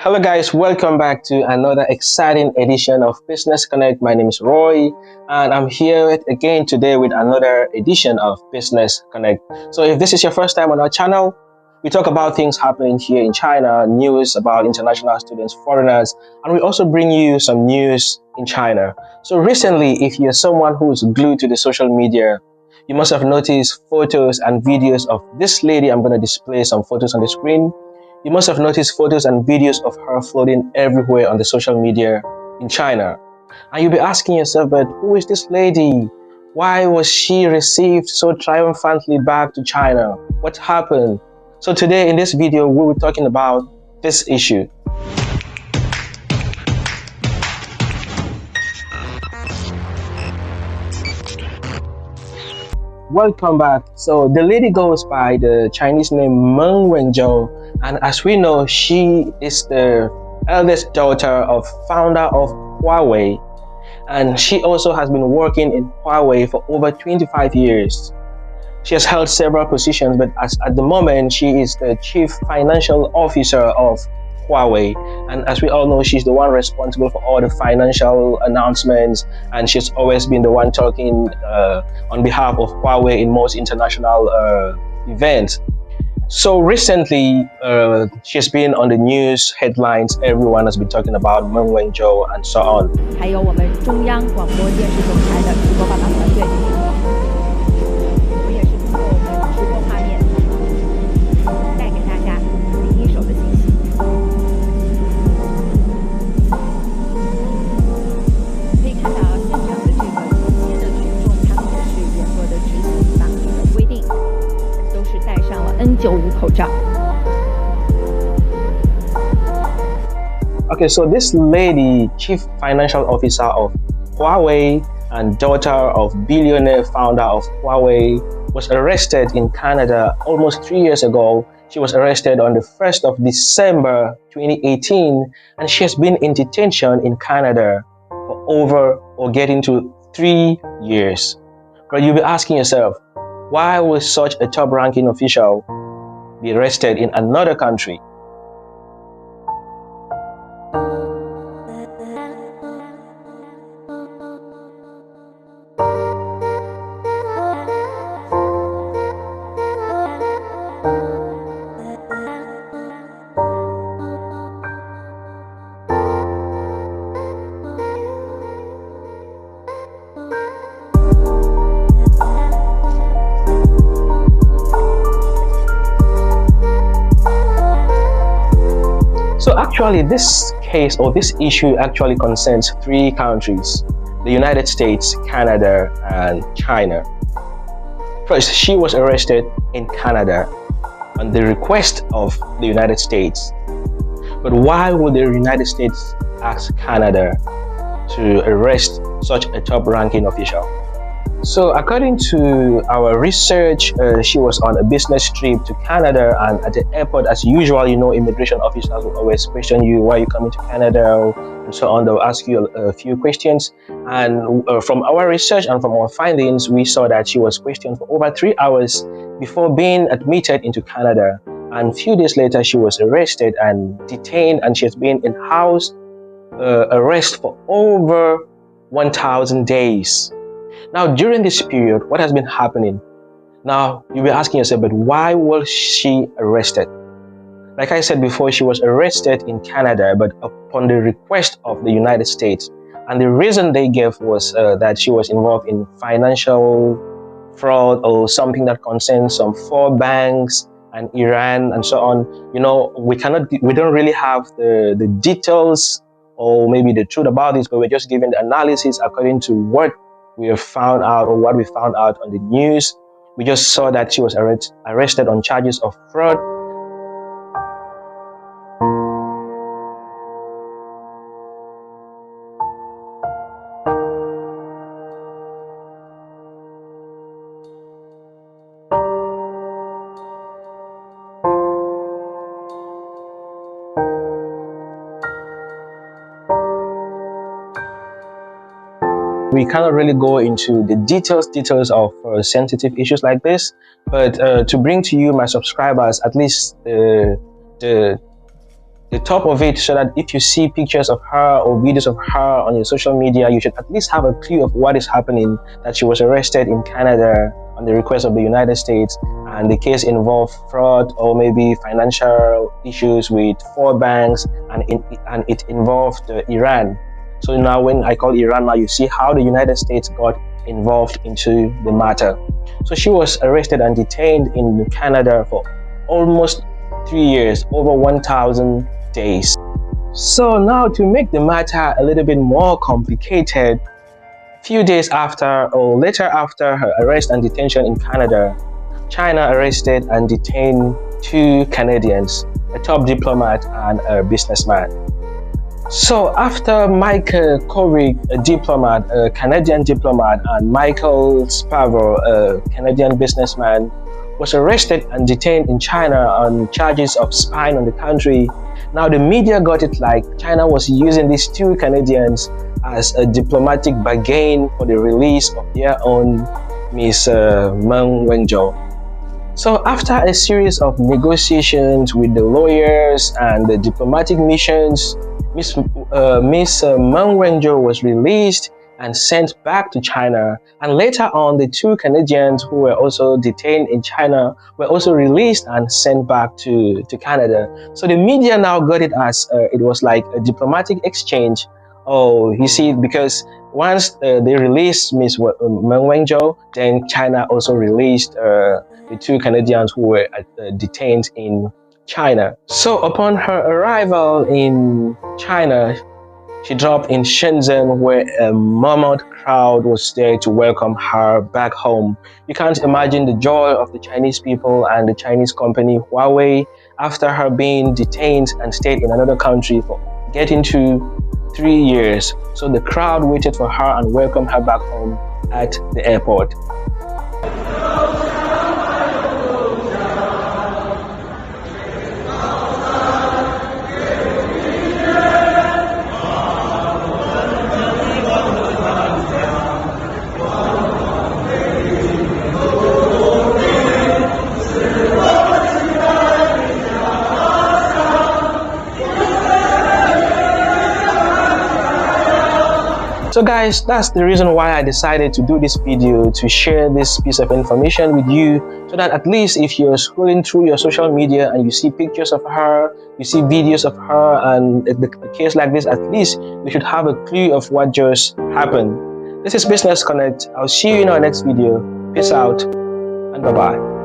Hello guys, welcome back to another exciting edition of Business Connect. My name is Roy and I'm here again today with another edition of Business Connect. So if this is your first time on our channel, we talk about things happening here in China, news about international students, foreigners, and we also bring you some news in China. So recently, if you're someone who's glued to the social media, you must have noticed photos and videos of this lady. I'm going to display some photos on the screen. You must have noticed photos and videos of her floating everywhere on the social media in China. And you'll be asking yourself, but who is this lady? Why was she received so triumphantly back to China? What happened? So today in this video, we'll be talking about this issue. Welcome back. So the lady goes by the Chinese name Meng Wanzhou, and as we know, she is the eldest daughter of founder of Huawei, and she also has been working in Huawei for over 25 years. She has held several positions, but at the moment, she is the chief financial officer of Huawei. And as we all know, she's the one responsible for all the financial announcements, and she's always been the one talking on behalf of Huawei in most international events. So recently, she's been on the news headlines. Everyone has been talking about Meng Wanzhou and so on. 还有我们中央广播电视总台的直播报道团队，我也是通过我们直播画面带给大家第一手的信息。可以看到现场的这个一些的群众，他们是严格的执行防疫的规定，都是戴上了 N95 口罩。 Okay, so this lady, chief financial officer of Huawei and daughter of billionaire founder of Huawei, was arrested in Canada almost 3 years ago. She was arrested on the 1st of December 2018, and she has been in detention in Canada for over or getting to 3 years. But you'll be asking yourself, why would such a top-ranking official be arrested in another country? So actually, this case or this issue actually concerns 3 countries: the United States, Canada, and China. First, she was arrested in Canada on the request of the United States. But why would the United States ask Canada to arrest such a top-ranking official? So according to our research, she was on a business trip to Canada, and at the airport, as usual, you know, immigration officers will always question you, why are you coming to Canada, and so on. They'll ask you a few questions, and from our research and from our findings, we saw that she was questioned for over 3 hours before being admitted into Canada, and a few days later she was arrested and detained, and she has been in house arrest for over 1,000 days. Now, during this period, what has been happening? Now, you'll be asking yourself, but why was she arrested? Like I said before, she was arrested in Canada, but upon the request of the United States. And the reason they gave was that she was involved in financial fraud or something that concerns some 4 banks and Iran and so on. You know, we don't really have the details or maybe the truth about this, but we're just giving the analysis according to what we have found out or what we found out on the news. We just saw that she was arrested on charges of fraud. We cannot really go into the details of sensitive issues like this, but to bring to you, my subscribers, at least the the top of it, so that if you see pictures of her or videos of her on your social media, you should at least have a clue of what is happening, that she was arrested in Canada on the request of the United States, and the case involved fraud or maybe financial issues with 4 banks, and it involved Iran. So now when I call Iran, now you see how the United States got involved into the matter. So she was arrested and detained in Canada for almost 3 years, over 1,000 days. So now, to make the matter a little bit more complicated, few days after or later after her arrest and detention in Canada, China arrested and detained 2 Canadians, a top diplomat and a businessman. So after Michael Kovrig, a diplomat, a Canadian diplomat, and Michael Spavor, a Canadian businessman, was arrested and detained in China on charges of spying on the country, now the media got it like China was using these 2 Canadians as a diplomatic bargain for the release of their own Miss Meng Wanzhou. So after a series of negotiations with the lawyers and the diplomatic missions, Miss Meng Wanzhou was released and sent back to China, and later on the 2 Canadians who were also detained in China were also released and sent back to Canada. So the media now got it as it was like a diplomatic exchange. Oh, you see, because once they released Miss Meng Wanzhou, then China also released the 2 Canadians who were detained in China. So upon her arrival in China, she dropped in Shenzhen, where a mammoth crowd was there to welcome her back home. You can't imagine the joy of the Chinese people and the Chinese company Huawei after her being detained and stayed in another country for getting to 3 years. So the crowd waited for her and welcomed her back home at the airport. So guys, that's the reason why I decided to do this video, to share this piece of information with you, so that at least if you're scrolling through your social media and you see pictures of her, you see videos of her and the case like this, at least you should have a clue of what just happened. This is Business Connect. I'll see you in our next video. Peace out and bye-bye.